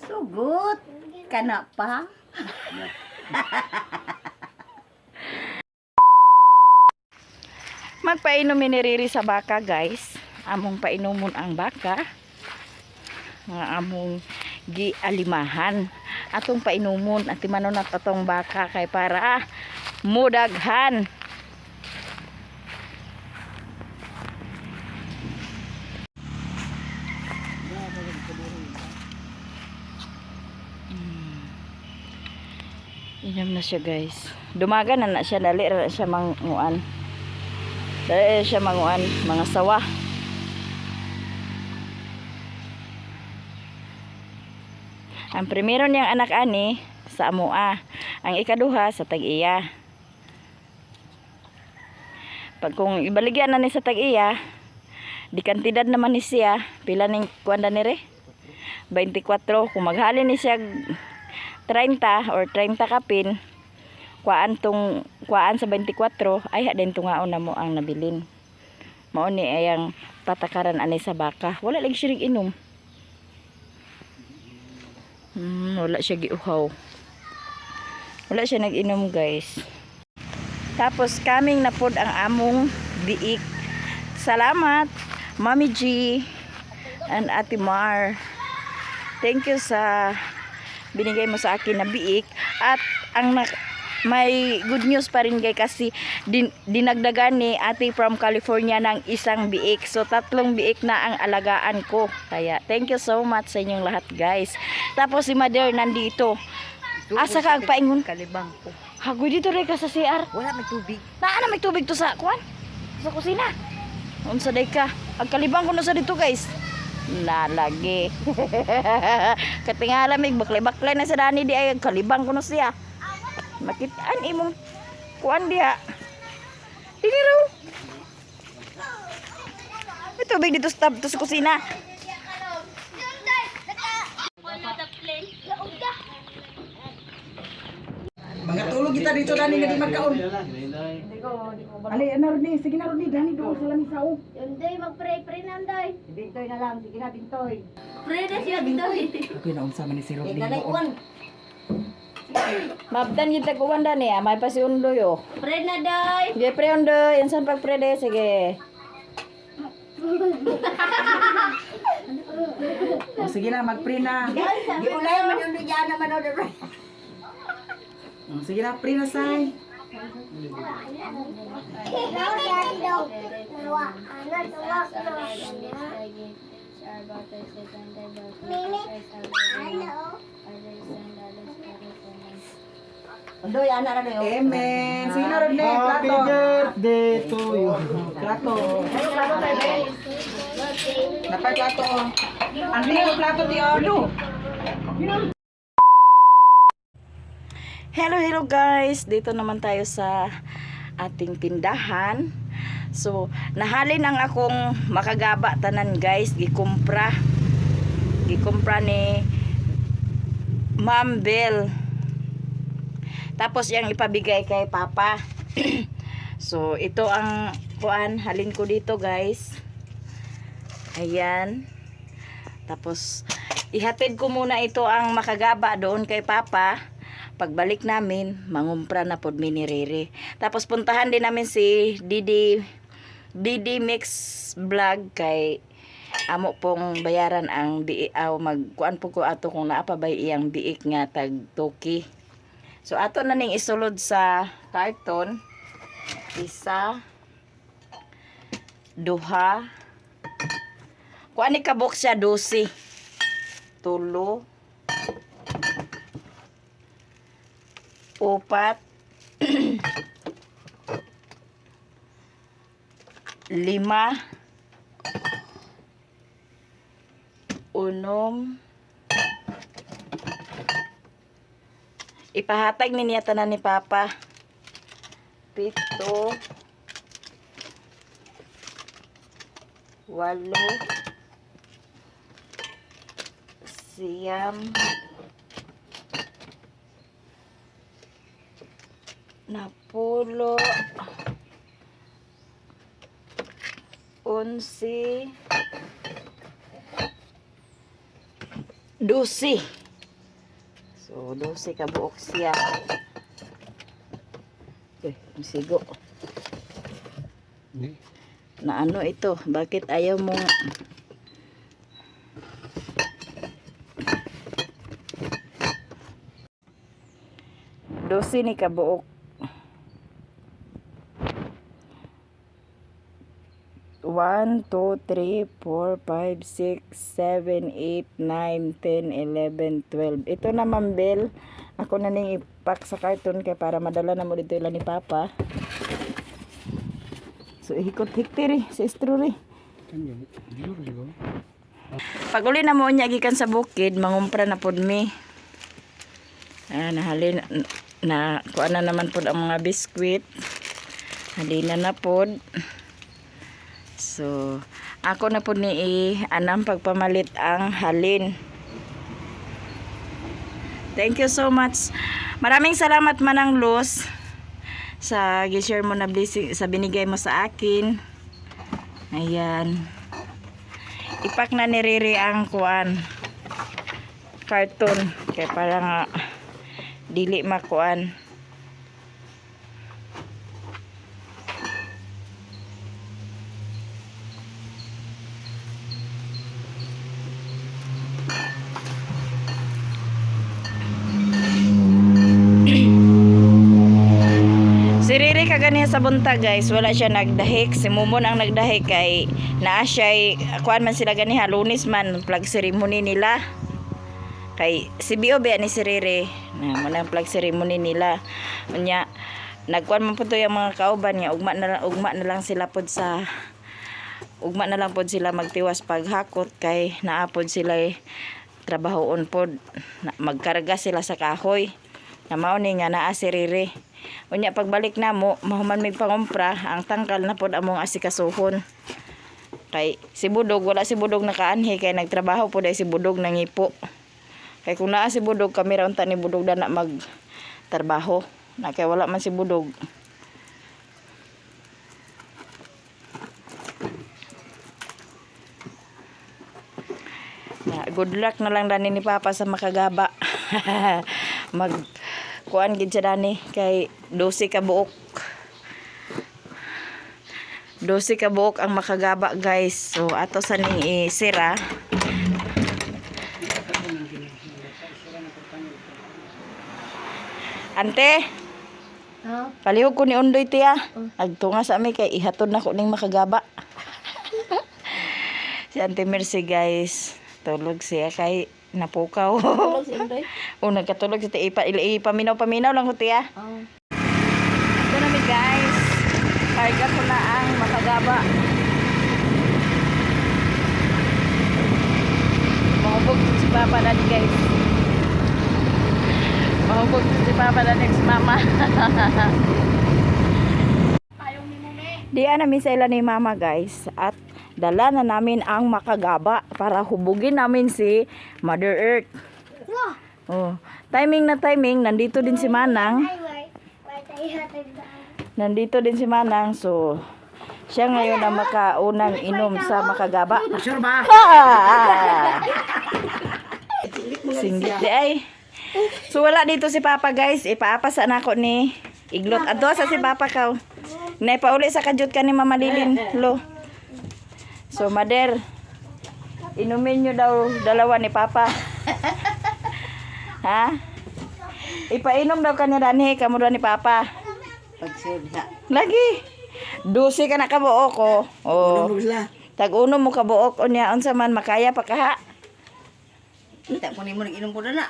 Sugot kana pa. Magpainom ni Riri sa baka, guys. Among painumon ang baka. Nga among gialimahan. Atong painumon at timanon at atong baka kay para mudaghan. Inom na siya, guys. Dumaga na siya, dali na siya manguan. Dali na siya manguan, mga sawa. Ang primero niyang anak ani sa amoa, ang ikaduha sa tag-iya. Pag kung ibaligyan na ni sa tag-iya, di kantidad naman ni siya, pila ning kuanda ni re? 24. Kung maghalin ni siya 30 or 30 kapin, kuan sa 24 ay hadin tungaon na mo ang nabilin. Mao ni ayang patakaran ani sa baka. Wala lang siya inom. Wala siya giuhaw. Wala siya nag-inom, guys. Tapos kaming napod ang among biik. Salamat Mami G and Ate Mar. Thank you sa binigay mo sa akin na biik. At ang may good news pa rin, guys, kasi dinagdagan ni Ate from California ng isang biik. So 3 biik na ang alagaan ko. Kaya thank you so much sa inyong lahat, guys. Tapos si Mother nandito. Asa ka agpaingon? Kalibang ko. Hagoy dito rin ka sa CR. Wala may tubig. Naa na may tubig to sa kuan? Sa kusina. Unsa day ka? Agkalibang ko na sa dito, guys. Nalagi. Katingala mig baklay-baklay na sa dani di ay kalibang ko na siya. Makitaan imong kuan diha. Dili raw. May tubig dito sa tab to sa kusina. Mga tulog kita dito dani nga di magkaon. Ali ana Rodney, sige na Rodney, dani do sa lamisa o. Yunday, mag-pray nanday. Bintoy na lang, sige na Bintoy. Pray na siya, bintoy. Okay na unsa man ni si Rodney. Nanay Mabdan gyud ta kuan dani, may pasiundo yo. Pray na, day. Di pre undo, insan pag pre de sige. O sige na, mag-pray na. Giulay man yung diyan naman o. Sige na, pray na say. Doy, anak na doy. Amen. Sige na Rodney, plato. Happy birthday to you. Plato. Plato tayo, be. Napay plato o. Ang ringo plato ti Olo. Hello guys, dito naman tayo sa ating tindahan. So, nahalin ang akong makagaba tanan, guys, gikumpra ni Ma'am Bell. Tapos yang ipabigay kay Papa. So, ito ang kuan, halin ko dito, guys. Ayan. Tapos ihatid ko muna ito ang makagaba doon kay Papa. Pagbalik namin, mangumpra na pod mini Riri. Tapos puntahan din namin si Didi Mix Vlog kay amo pong bayaran ang magkuan po ko ato kung naapabay iyang biik nga tag toki. So ato na ning isulod sa karton. Isa, duha. Kuan ni kabok siya 12. Tulo. 4 5 unom ipahatag ni niya tanan ni Papa 7 8 siyam napulo 11 12 So, 12 ka buok siya. Sigo. Na ano ito? Bakit ayaw mo? Dosi ni kabuok. 1, 2, 3, 4, 5, 6, 7, 8, 9, 10, 11, 12. Ito naman, Bel. Ako na ning ipak sa karton kay para madala na mo dito ila ni Papa. So, hikot-hiktiri sa istro Pag uli na mo niya gikan sa bukid, mangumpra na pod mi. Nahalin na kuan na naman pod ang mga biskwit. Halina na pod. So, ako na po ni anang pagpamalit ang halin. Thank you so much. Maraming salamat Manang Luz sa gi-share mo na blessing sa binigay mo sa akin. Ayan. Ipak na ni Riri ang kuan karton kay para nga dili makuan. Si Riri kagani sa bunta guys, wala siya nagdahik. Si Mumon ang nagdahik kay naa siya kuan man sila gani Lunes man flag ceremony nila. Kay si Biobe ni si Riri na mo nang flag ceremony nila. Unya nagkuan man pud yung mga kauban niya ugma na lang sila pod sa ugma na lang pod sila magtiwas paghakot kay naapod sila trabahoon pod magkarga sila sa kahoy. Na mao ni nga naa si Riri. Unya pagbalik na mo, mahuman mig pangumpra, ang tangkal na pod among asikasuhon. Kay si Budog, wala si Budog nakaanhi kay nagtrabaho pod ay si Budog nangipo. Kay kung naa si Budog, kami ra unta ni Budog na magtrabaho. Na kay wala man si Budog. Good luck na lang dani ni Papa sa makagaba. Mag kuan gid siya dani kay 12 ka buok. 12 ka buok ang makagaba guys. So ato sa ning isira. Ante. Palihog ko ni Undoy tiya. Agtunga sa ami kay ihatod na ko ning makagaba. Si Ante Mercy guys. Tulog siya kay napukaw. Tulog si Indoy. O nagkatulog si paminaw lang ko tiya. Ito na mi guys. Karga ko na ang makagaba. Mahubog si Papa na guys. Mahubog si Papa na si Mama. Diyan na misela ni Mama guys. At dala na namin ang makagaba para hubugin namin si Mother Earth. Oh, timing na timing, nandito din si Manang. Nandito din si Manang, so siya ngayon ang makaunang inom sa makagaba. Sure ba? Singgit di ay. So wala dito si Papa guys, ipaapasa na ako ni Iglot. Adto sa si Papa kaw. Naipauli sa kajut ka ni Mama Lilin, lo. So, Mother, inumin nyo daw dalawa ni Papa. Ha? Ipainom daw ka ni Rani, kamura ni Papa. Pagsulha. Lagi. 12 ka na kabuok, oh. Oh. Tag-uno mo kabuok, o niya, unsa man, makaya pa ka, ha? Kita ko ni mo nag-inom ko na.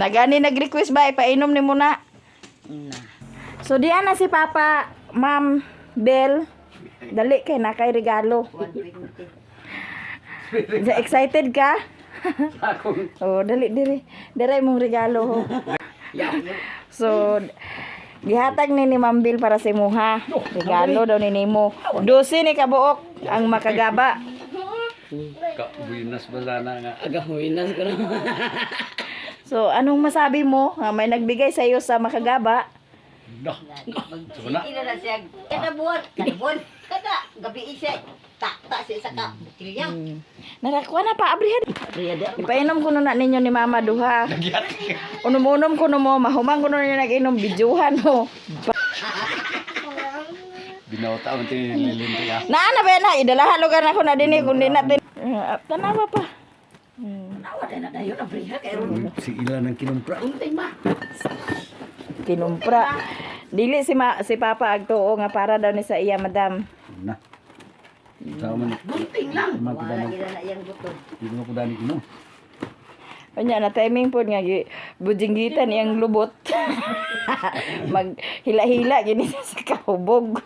Nagani nag-request ba, ipainom ni mo na. So, diyan na si Papa, Ma'am Bel. Dali kay na kay regalo. Excited ka? Oh, dali diri. Diri mong regalo ho. So, gihatag ni Ma'am Bill para sa imuha. Regalo daw ni nimo. 12 ni kabuok ang makagaba. Buinas ba sana nga? Aga, buinas ko na. So, anong masabi mo? May nagbigay sa iyo sa makagaba? Ina na siya. Kada buwan, kada gabi siya. Tak siya sa ka. Bukilya. Narakuha na pa, abrihan. Ipainom ko na ninyo ni mama duha. Unom-unom ko mo, mahumang ko na ninyo nag-inom, bidyuhan mo. Binauta mo tinililinti ka. Na ba na, idalahan lugar na ko na din kung di natin. Tanawa pa. Si ilan ang kinumpra. Kinumpra. Dili si Papa agtuo nga para daw ni sa iya, madam. Na. Sa man. Gunting lang. Wala Wala gila na iyang buto. Hindi mo ko dani kinom. Anya na timing po nga bujinggitan iyang lubot. Mag hila-hila gini sa kahubog.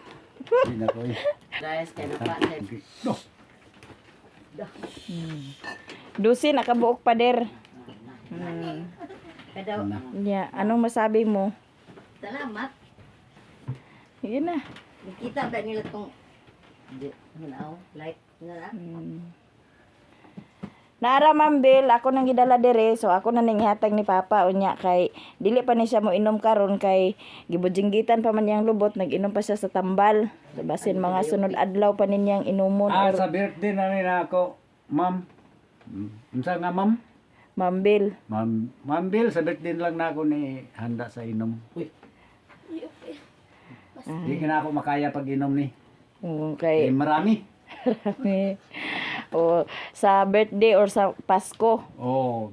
Hindi na ko eh. Guys, kaya na pa. No. Dusi nakabuok pa der. Kada Yeah, anong masabi mo? salamat. Yun na. Nakita ba nila tong light na. Naara Ma'am Bel, ako nang gidala dire, so ako na ning hatag ni Papa unya kay dili pa ni siya mo inom karon kay gibujinggitan pa man yang lubot, nag-inom pa siya sa tambal. So, basin mga sunod adlaw pa ninyang inumon or Sa birthday na rin ako, ma'am. Unsa nga ma'am? Ma'am Bel. Ma'am Bill, sa birthday lang na ako ni handa sa inom. Uy. Hindi ka na ako makaya pag inom ni. Kay Marami. o sa birthday or sa Pasko. Oh.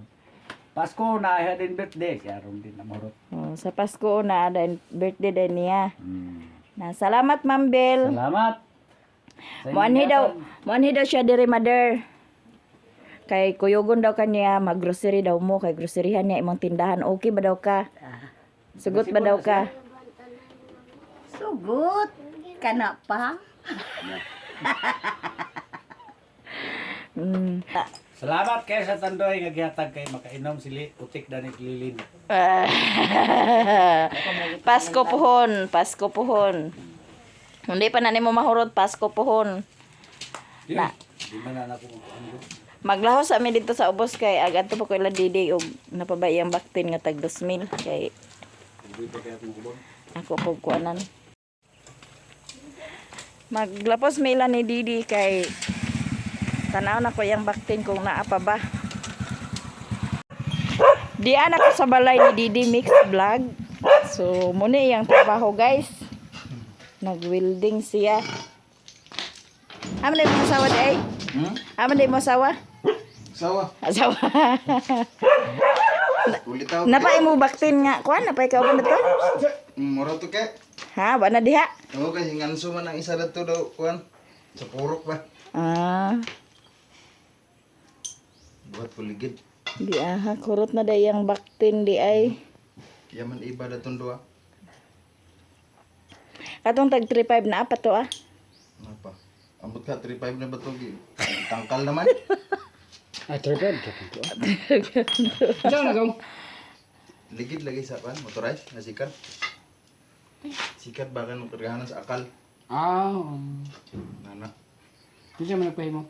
Pasko na din birthday. Kaya ron din na morot. Sa Pasko na din birthday din niya. Na salamat Ma'am Bel. Salamat. Muanhi daw siya diri mother. Kay kuyogon daw kanya mag-grocery daw mo kay groceryhan niya imong tindahan. Okay ba daw ka? Sugot ba daw ka? Sugot. Kana pa. Salamat kay sa tandoy nga gihatag kay makainom sili utik danit lilin. Pasko pohon. Hindi pa na nimo mahurot Pasko pohon. Na. Di man na ako ano. Maglahos sa amin dito sa ubos kay agad to po ko ila didi og napabayang baktin nga tag 2,000 kay ako po kuanan. Maglapos mila ni Didi kay tanaw na ko yung baktin kung naa pa ba. Diyan ako sa balay ni Didi Mix Vlog. So muna yung trabaho guys. Nag-welding siya. Aman din mo asawa day? Aman din mo asawa? Asawa. Ulit tao. Napay mo baktin nga. Kuan, napay ka ba na to? Mura to ke. Ha, ba na diha? Oo kasi nganso man ang isa dito daw kuan. Sa purok ba? Buat puligid. Di aha, kurot na dayang baktin di ay. Yaman iba datong duwa. Katong tag 3.5 na apa to ah? Apa? Ambot ka 35 na ba to? Tangkal naman. Tripod. Diyan na gong. Ligid lagi sa pan, motorized na sikat. Sikat bakan kargahanan sa akal. Nana. Di siya man nagpahimo.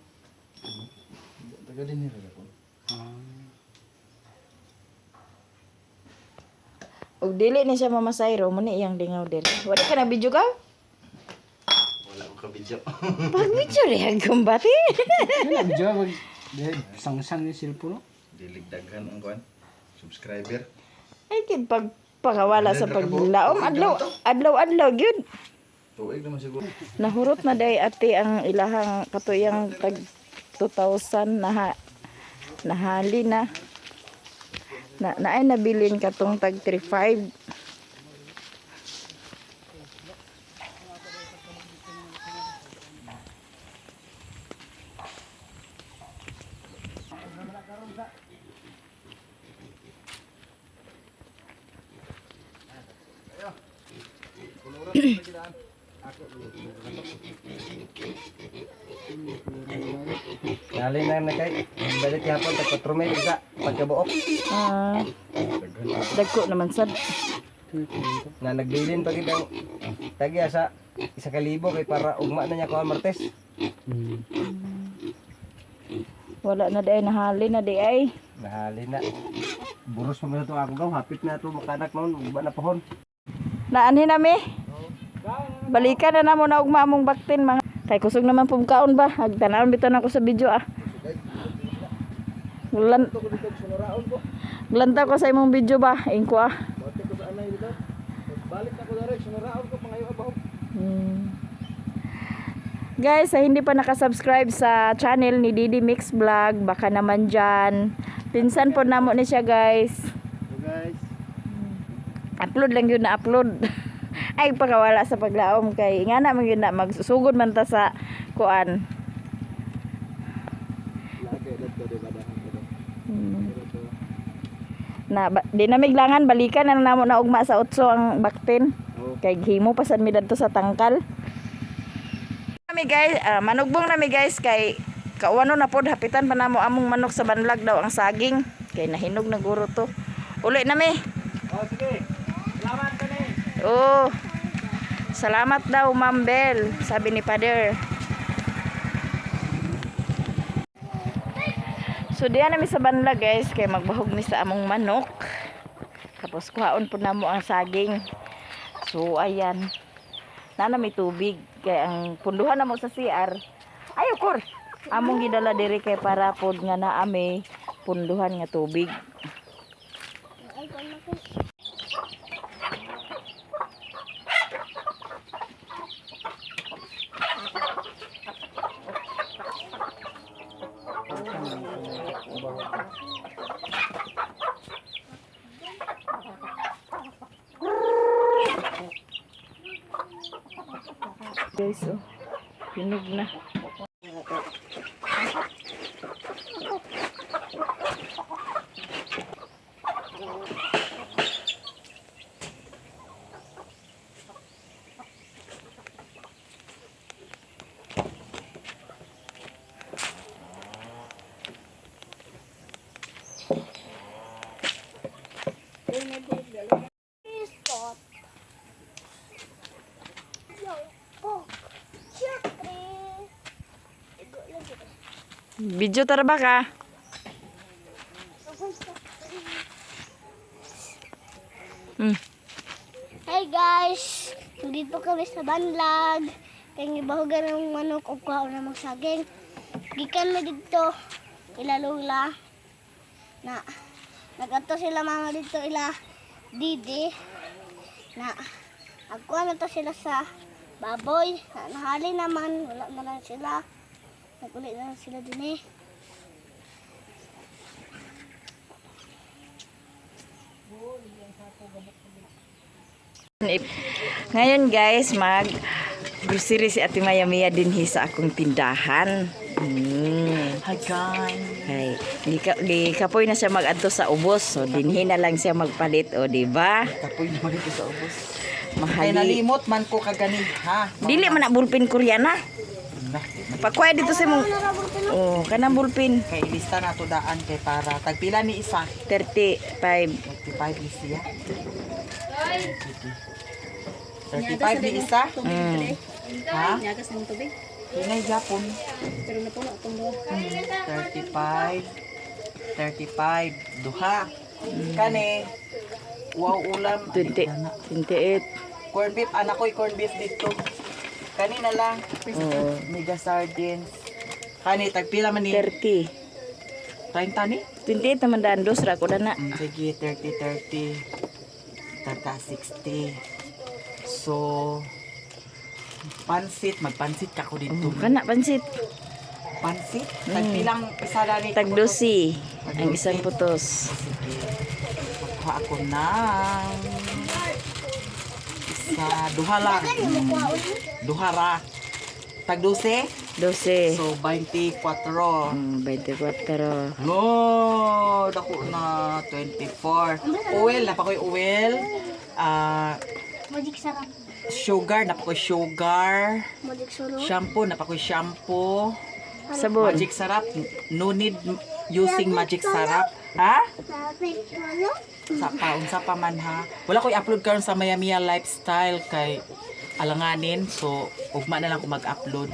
Taga din nila ko. Og dili ni siya mamasayro mo ni iyang lingaw dili. Wala ka na video ka? Wala ko kabidyo. Pag video ri ang kumbati. Ano diyan mag sang-sang ni cellphone. Dilig daghan ang kuan. Subscriber. Ay kid pag pakawala sa paglaom adlaw gyud. Tuig naman siguro. Nahurot na day ate ang ilahang katuyang tag 2,000 nahali na. Na ay nabilin katong tag 3.5. Dali na kay. Balik yapon tag 4 mil isa pagkabuok. Dagko naman sad. Na nagbilin pag itang tagya sa 1,000 kay para ugma na niya ko ang martes. Wala na day nahali na day ay. Nahali na. Buros pa man ito ako gaw. Hapit na ito makanak noon. Ugma na pohon. Naanhin nami. Balikan na namo na ugma among baktin mga. Kay kusog naman pum kaon ba. Agtanawon bitaw na ko sa video ah. Glanta ko sa imong video ba? Ingko ah. Bakit ko sa anay dito? Balik ako dere, sunaraon ko pangayo abaw. Guys, sa hindi pa nakasubscribe sa channel ni Didi Mix Vlog, baka naman dyan. Pinsan po namo ni siya guys. So guys, Upload lang yun na upload. Ay, pagkawala sa paglaom kay nga naman yun na magsusugod man ta sa kuan. lagay dito di badahan ko. Dinamiglangan balikan na namo na ugma sa utso ang baktin. Oh. Kay himo pa sad mi dadto sa tangkal. Nami guys, manugbong nami guys kay kauwano na pod hapitan pa namo among manok sa banlag daw ang saging. Kay nahinog na guro to. Uli nami. Oh sige. Salamat ka ni. Oh. Salamat daw Ma'am Bel, sabi ni Father. So diyan nami sa banlag guys kay magbahog ni sa among manok. Tapos kuhaon po namo ang saging. So ayan. Nana may tubig kay ang punduhan namo sa CR. Ayo kur. Among gidala diri kay para pod nga naa may punduhan nga tubig. Guys, oh. Hinog na. Video tara ba ka? Hey guys, dito kami sa banlag. Kaya gibahugan ng manok o kuha na magsaging. Gikan mo dito, ilalula. Na, nagato sila mga dito ila Didi. Na, agkuha na to sila sa baboy. Na, nahali naman, wala na lang sila. Nagulit na lang sila din eh. Ngayon guys, mag grocery si Ate Maya Mia dinhi sa akong tindahan. Hi guys. Ay, di kapoy na siya mag-adto sa ubos. So dinhi na lang siya magpalit, o di ba? Kapoy naman dito sa ubos. Kaya Mahali. nalimot man ko kagani, ha? Dili man na bulpin Koreana. Pakuha dito sa mong oh, kanang bulpin. Kay ilista na to daan kay para tagpila ni isa. 35. 35 ni siya. 35 ni isa. Ha? Hinay Japon. Pero napuno itong duha. 35. 35. Duha. Kani. Wow ulam. 28. Corn beef. Anak ko'y corn beef dito. Kanina lang. Oh, Mega sardines. Kani, tagpila man ni. 30. 30 ni? 28 naman daan dos ra ko na. Sige, 30. Tata 60. So, pansit. Magpansit ka ko dito. Kana pansit. Pansit? Tagpilang isa na ni. Tagdosi ang isang putos. Sige. Magkuha ako ng isa. Duha lang. Duha ra. Tag 12? 12. So, 24. 24. No, dako na 24. Oil, napakoy oil. Magic sarap. Sugar, napakoy sugar. Magic solo. Shampoo, napakoy shampoo. Sabon. Magic sarap. No need using magic sarap. Ha? Unsa pa man ha. Wala ko'y upload karon sa Maya Mia Lifestyle kay alanganin. So, ugma na lang ko mag-upload.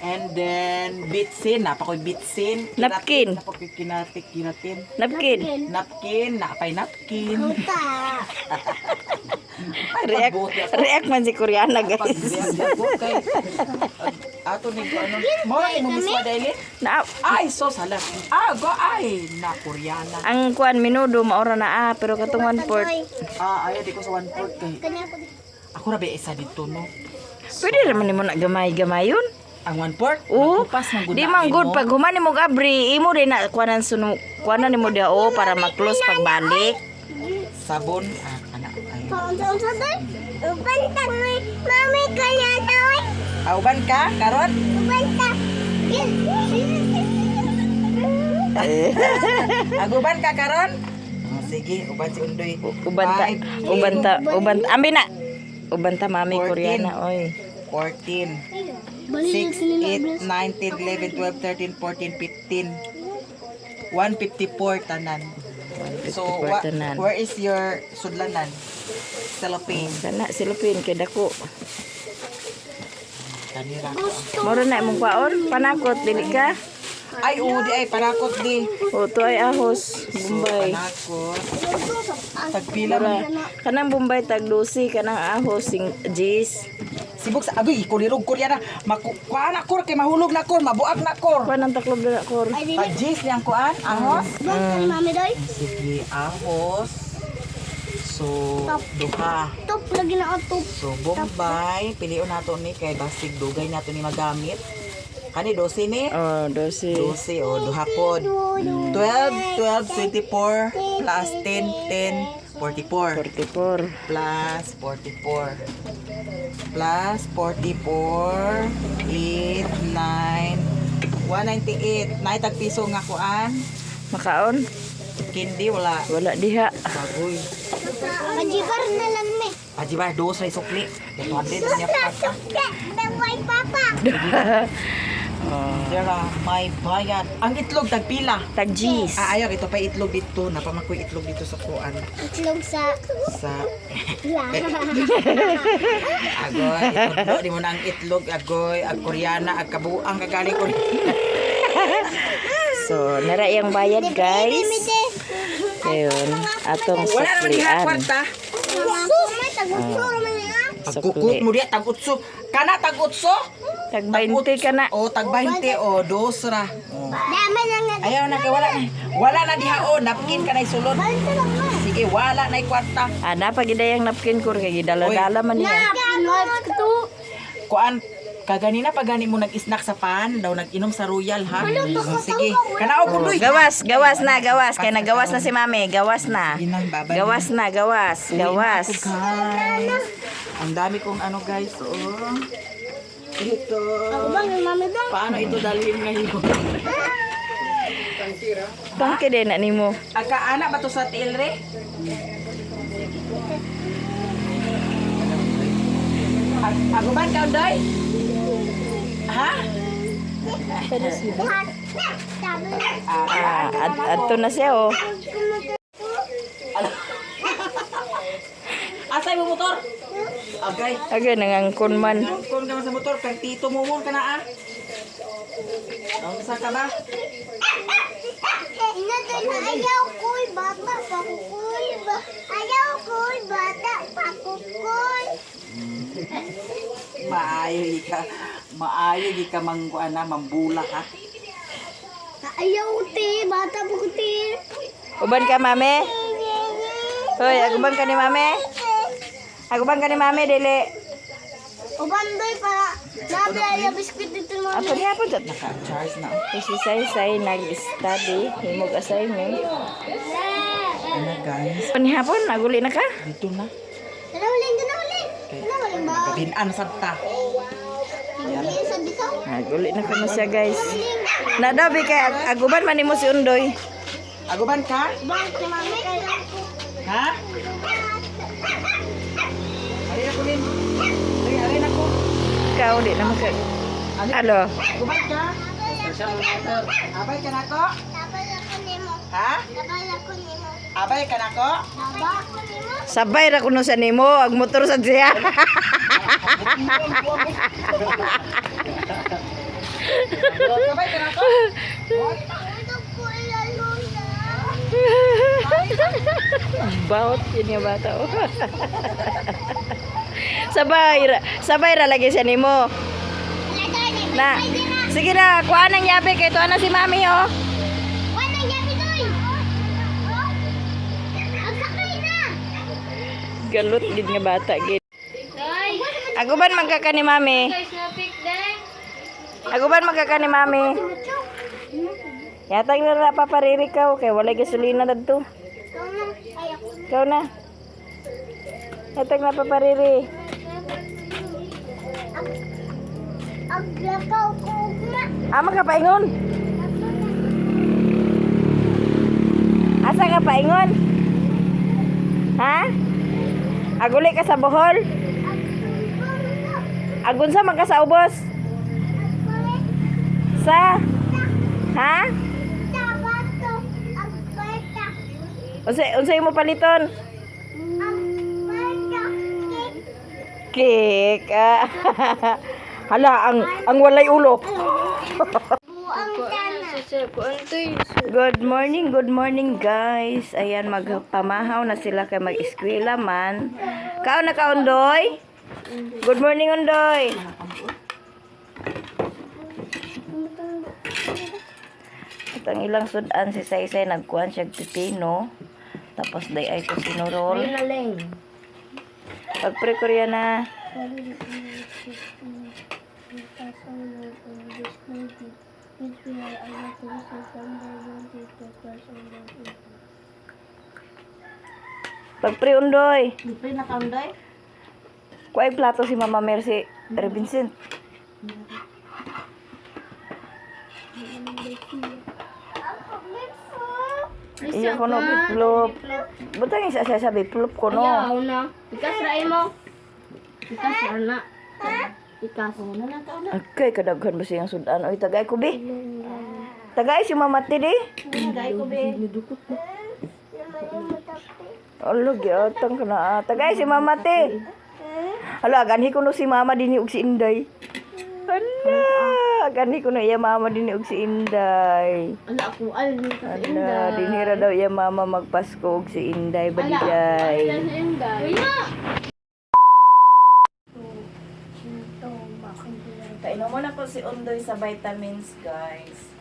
And then, bitsin. Napakoy bitsin. Napkin. Napakoy kinatin. Napkin. Napkin. Napay napkin. React man si Koreana guys. Pag-react ko kay ato ni ano. Mo mo mismo dahil. Na, Ay, so sala. Go ay na Koreana. ang kuan minudo maora na pero katong 1/4. Ay di ko sa 1/4 kay. Ako ra ba isa dito no. Pwede naman nimo na gamay-gamayon. Ang 1/4? Oo. Pas man gud. Di man good pag humani mo gabri, imo rin na kuanan sunu kuanan nimo dao para ma-close pagbalik. Sabon kana ay. Unsa day? Ubanta ni mami kaya daw. Uban ka karon? Ubanta. Aguban ka karon? Sige, uban si Undoy. Ubanta. Ambi na. Ubanta mami 14. Koreana oy. 14. 6, 8, 9, 10, 11, 12, 13, 14, 15. 154 tanan. So, 154 tanan. where is your sudlanan? Cellophane. Kana silupin kay dako. Kanira. Moro na imong kwaon, panakot dili ka. Ay, di ay panakot di. O to ay ahos, Bombay. Panakot. Tagpila Mura. man. Kanang Bombay tag 12, kanang ahos sing Jis. Sibuk sa agoy, kulirog Koreana. Kuan na kor kay mahulog na kor, mabuak na kor. Kuan ang taklob dala kor. Pag-jis niyang kuan, ahos. Basta ni mami day. Sige, ahos. So, duha. Top lagi na top. So, Bombay, pilion nato ni kay basig dugay nato ni magamit. Kani 12 ni? Oh, 12. 12 o duha pod. 12, 12, 24 plus 10, 10, 44 44. plus 44 plus 44 8, 9 198 nay tag piso nga kuan Makaon? kindi wala Wala diha. bagoy Majibar na lang ni. aji ba dos ray sukli 200 niya pa Dawai papa. dira may bayad ang itlog tag pila Tag Jis. ayaw ito pa itlog dito napamakoy itlog dito sa kuan Itlog sa sa lahat. agoy ito di mo na ang itlog agoy ag Koreana ag kabuang kagaling ko So, nara yung bayad guys. Ayun, atong wala naman diha suklian. kwarta Sus, may tagutsuro man niya. pagkukut mo diya tag-utso kana tag-utso Tag 20 ka na. o tag 20 o dos ra Dami na nga. ayaw na kay wala na diha o napkin ka na sulod sige wala na kwarta Ana pag idayang napkin ko kay gidala-dala man niya. kuan kaganina pa gani mo nag-snack sa pan daw nag-inom sa Royal ha sige kana o puloy Gawas kay nagawas na si Mami, gawas na. Inang babay Gawas. Ang dami kong ano guys, oh. Ito. Ako ba ng mami ba? Paano ito dalhin ngayon? Tangke din na nimo. Agka-anak ba to sa tilre? Aguban ka, Undoy? Ha? Adto na siya oh. Asay mo motor? Okay. Aga nangangkon man. Kung ka man sa motor, kay tito mo ka na ah. Ang sa ka ba? Ayaw ko'y bata pakukoy. Ayaw ko'y bata pakukoy. Maayo di ka mangkuana mambula ha. Ayaw te, bata pakuti. Uban ka Mami? Hoy, aguban ka ni Mami? Aguban ka ni Mami dili. Ubandoy para nabi ay biskuit dito mo. Apo niya po tat Naka-charge na. si Say nag-study, himog assignment. Ano guys? Pani hapon naguli na ka? Dito na. Nahuling ba? Kabinan sa ta. Hindi sa dito. Naguli na ka na siya guys. Nadabi kay aguban man nimo si Undoy. Aguban ka? Bang si mami. Ha? Ari na kulin. Ari na ko. Ikaw di naman ka. Alo. Aguban ka? Abay ka na ko? Sabay ako nimo. Ha? Sabay ako nimo. Abay ka na ko? Sabay ako nimo. Sabay ra kuno sa nimo ag motor sa siya. Abay ka na ko? Ito ko ilalong na. About yun nga bata. Oh. sabay ra lagi siya nimo. Na. Sige na, kuha ng yabe kay tuwa na si Mami oh. Galut gid nga bata gid. Aguban magkaka ni Mami. Aguban magkaka ni Mami. Yatag na na papariri ka kay walay gasolina dadto. Ikaw na. Yatag na papariri. Aglakaw ko ugma. Ama ka paingon. Asa ka paingon? Ha? Aguli ka sa Bohol? Agun sa magkasaubos? Sa? Ha? Tabato. Agbarta. Unsay mo paliton? Agbarta. Cake. Hala, ang walay ulo. Buang tanan. Good morning guys. Ayan, magpamahaw na sila kay mag-eskwela man. Kaon na ka, Undoy? Good morning, Undoy. At ang ilang sudan si Saysay nagkuhan siya pipino. Tapos day ay ko sinurol. Pagpre-Korea na. Pagpre, Undoy. Libre na ka, Undoy? Kuhay plato si Mama Mercy. Vincent. Iya ko no biplop. Butang isa siya sa biplop ko no. Ayaw na. Ikas rai mo. Ikas na. Ikas. Okay, kadaghan ba siyang sudan? Oy, tagay ko bi. Tagay si Mama Ti di. Tagay ko, be. Alo, gyatang ka na. Tagay si Mama Ti. Hala, ganhi ko no si Mama dinhi og si Inday. Hala, ganhi ko no iya Mama dinhi og si Inday. Ala ako al ni ka Hala, dinhira daw iya Mama magpasko og si Inday baligay. Kainom mo na po si Undoy sa vitamins, guys.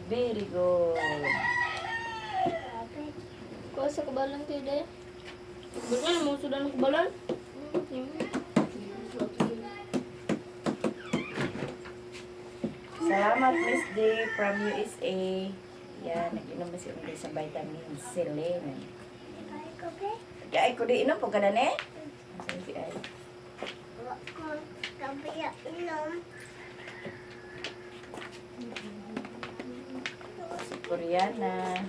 Very good. Ko sa kabalan ti de. Bukan mo sudah ng kabalan. Salamat, Miss D from USA. Yan, nag-inom na si Undoy sa vitamins. Selene. Ay, ko di inom po ka na ne? Si Ay. Kabaya inom. Si Koreana.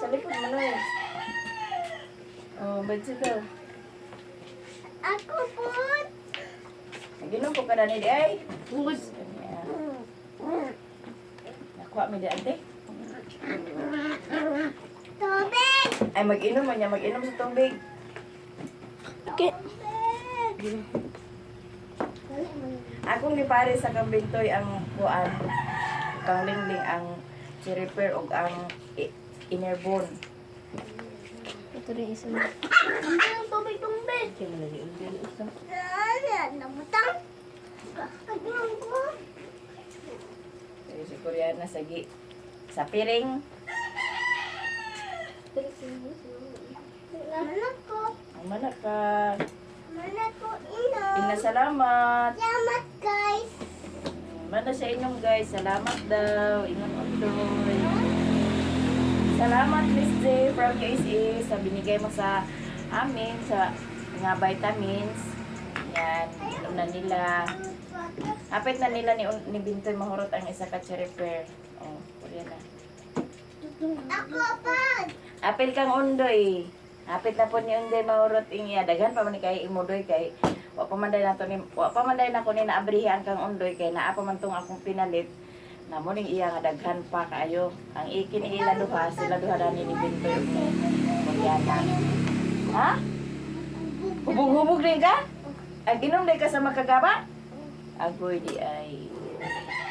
Sa likod mo na eh. Oh, ba't daw? Ako po. Nag-inom po ka na ni di ay. Ugod. Nakuha mi di ante. Tubig. Ay, mag-inom man niya. Mag-inom sa tubig. Okay. Akong gipare sa kambintoy ang kuan. Kang lingling ang cherry pear ug ang inner bone. Ito rin isa na. Ang tubig. Nabutang. Pagyan ko. Si Koreana sa piring. Manak ko. Ang manaka. Manak ko inom. Pinasalamat. Salamat guys. Mana sa inyong guys. Salamat daw. Ingat Undoy. Salamat Miss J from USA sa binigay mo sa amin sa mga vitamins. Yan. Inom na nila. Apit na nila ni Bintoy mahurot ang isa ka cherry pear. Oh, Koreana. Ako pa. Apil kang Undoy. Apit na po ni Undoy mahurot ing iya. Daghan pa man ni kay Imudoy kay wa pa man day na ko ni naabrihan kang Undoy kay naa pa man tong akong pinalit. Namo ning iya nga daghan pa kaayo. Ang ikin ila duha sila duha dani ni Bintoy ug ni Koreana. Ha? Hubog Bubog din ka? Ginom din ka sa makagaba? Agoy di ay.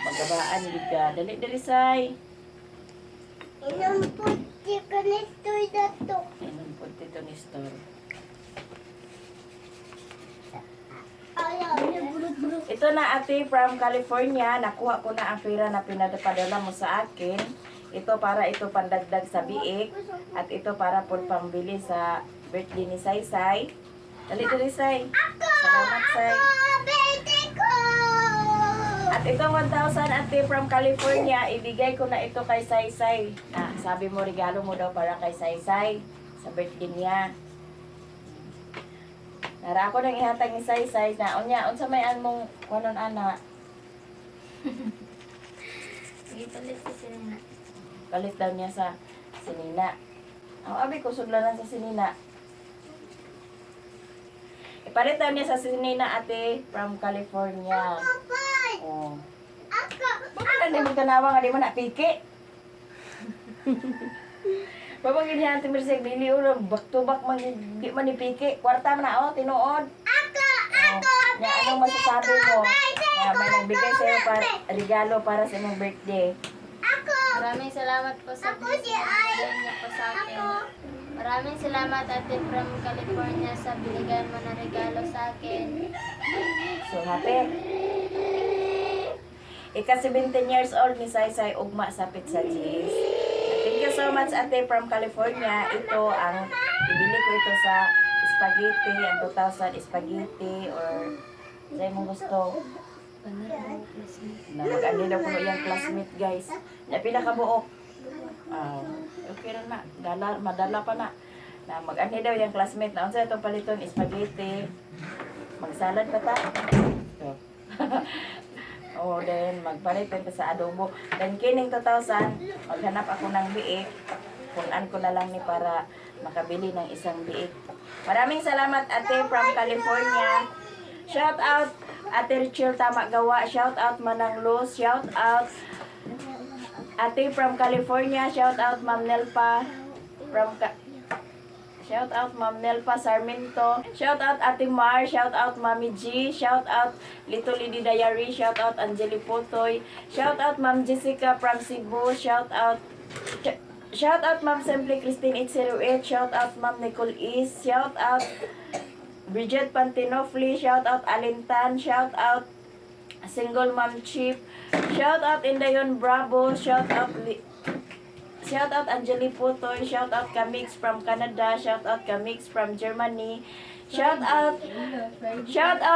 Magabaan di ka. Dali say. Inampot di ka nito dato. Inom po dito ni Store. Ayaw, bulog-bulog. Ito na ate from California. Nakuha ko na ang pera na pinapadala mo sa akin. Ito para ito pandagdag sa biik. At ito para po pambili sa birthday ni Saysay. Dali Say. Salamat Say. Bete ko! At itong 1,000 ate from California, ibigay ko na ito kay Saysay. Sabi mo regalo mo daw para kay Saysay sa birthday niya. Nara ako nang ihatag ni Saysay na unya unsa may mong kunon ana. Sige, palit sa sirena. Kalit daw niya sa sinina. Ang abi ko sudlanan sa sinina. Ipalit daw niya sa sinina ate from California. Oh. Bakit hindi mo tanawa nga di mo napiki? Babang ganyan ate Mirseg, dili ulo, back to back man, di man ipiki. Kwarta man na tinuod. Nya, anong masasabi mo? May nagbigay sa'yo regalo para sa imong birthday. Maraming salamat po sa blessing na binigay niyo po sa akin. Maraming salamat ate from California sa binigay mo na regalo sa akin. So, happy. Ika 17 years old ni Saysay ugma sa Pizza Cheese. Thank you so much ate from California. Ito ang ibili ko ito sa spaghetti, ang 2,000 spaghetti or sa mo gusto. Na mag-andi daw kuno yung classmate guys. Na pila ka buok. Okay ra na. Madala pa na. Na mag-andi daw yung classmate na unsa itong paliton spaghetti. Magsalad pa ta. So. Oh, then magpalitin pa sa adobo. Then kining 2,000, maghanap ako ng biik. Punan ko na lang ni para makabili ng isang biik. Maraming salamat ate from California. Shout out Ate Richel Tama Gawa. Shout out Manang Luz. Shout out ate from California. Shout out Ma'am Nelpa from Shout out Ma'am Nelpa Sarmiento. Shout out Ate Mar. Shout out Mami G. Shout out Little Lady Diary. Shout out Angeli Potoy. Shout out Ma'am Jessica from Cebu. Shout out Ma'am Simply Christine 808. Shout out Ma'am Nicole East. Shout out Bridget Pantinofli. Shout out Alintan. Shout out Single Ma'am Chief. Shout out Indayon Bravo. Shout out Angeli Putoy. Shout out Kamix from Canada. Shout out Kamix from Germany. Shout out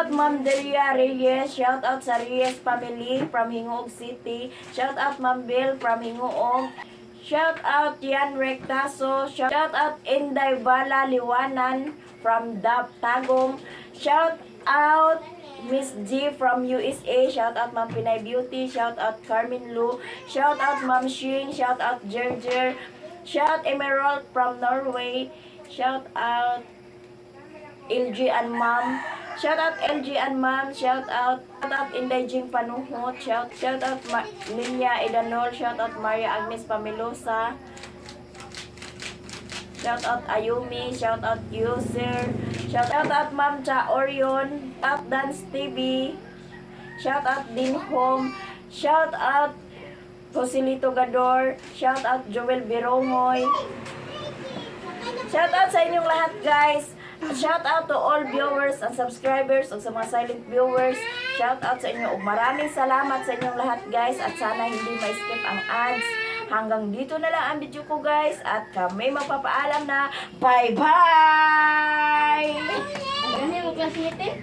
Ma'am Delia Reyes. Shout out sa Reyes family from Hingoog City. Shout out Ma'am Bill from Hingoog. Shout out Yan Rectaso. Shout out Inday Bala Liwanan from Tagum. Shout out Miss G from USA. Shout out Ma'am Pinay Beauty. Shout out Carmen Lu. Shout out Ma'am Shing. Shout out Jerjer. Shout Emerald from Norway. Shout out LG and Ma'am. Shout out LG and Ma'am. Shout out Inday Jing Panuhot. Shout out Linya Idanol. Shout out Maria Agnes Pamelosa. Shout out Ayumi. Shout out User. Shout out Ma'am Cha Orion. Shout out Dance TV. Shout out Din Home. Shout out Joselito Gador. Shout out Joel Birongoy. Shout out sa inyong lahat guys. Shout out to all viewers and subscribers o sa mga silent viewers. Shout out sa inyo. Maraming salamat sa inyong lahat guys at sana hindi ma-skip ang ads. Hanggang dito na lang ang video ko guys at kami magpapaalam na bye-bye! Ganyan mo classmate eh.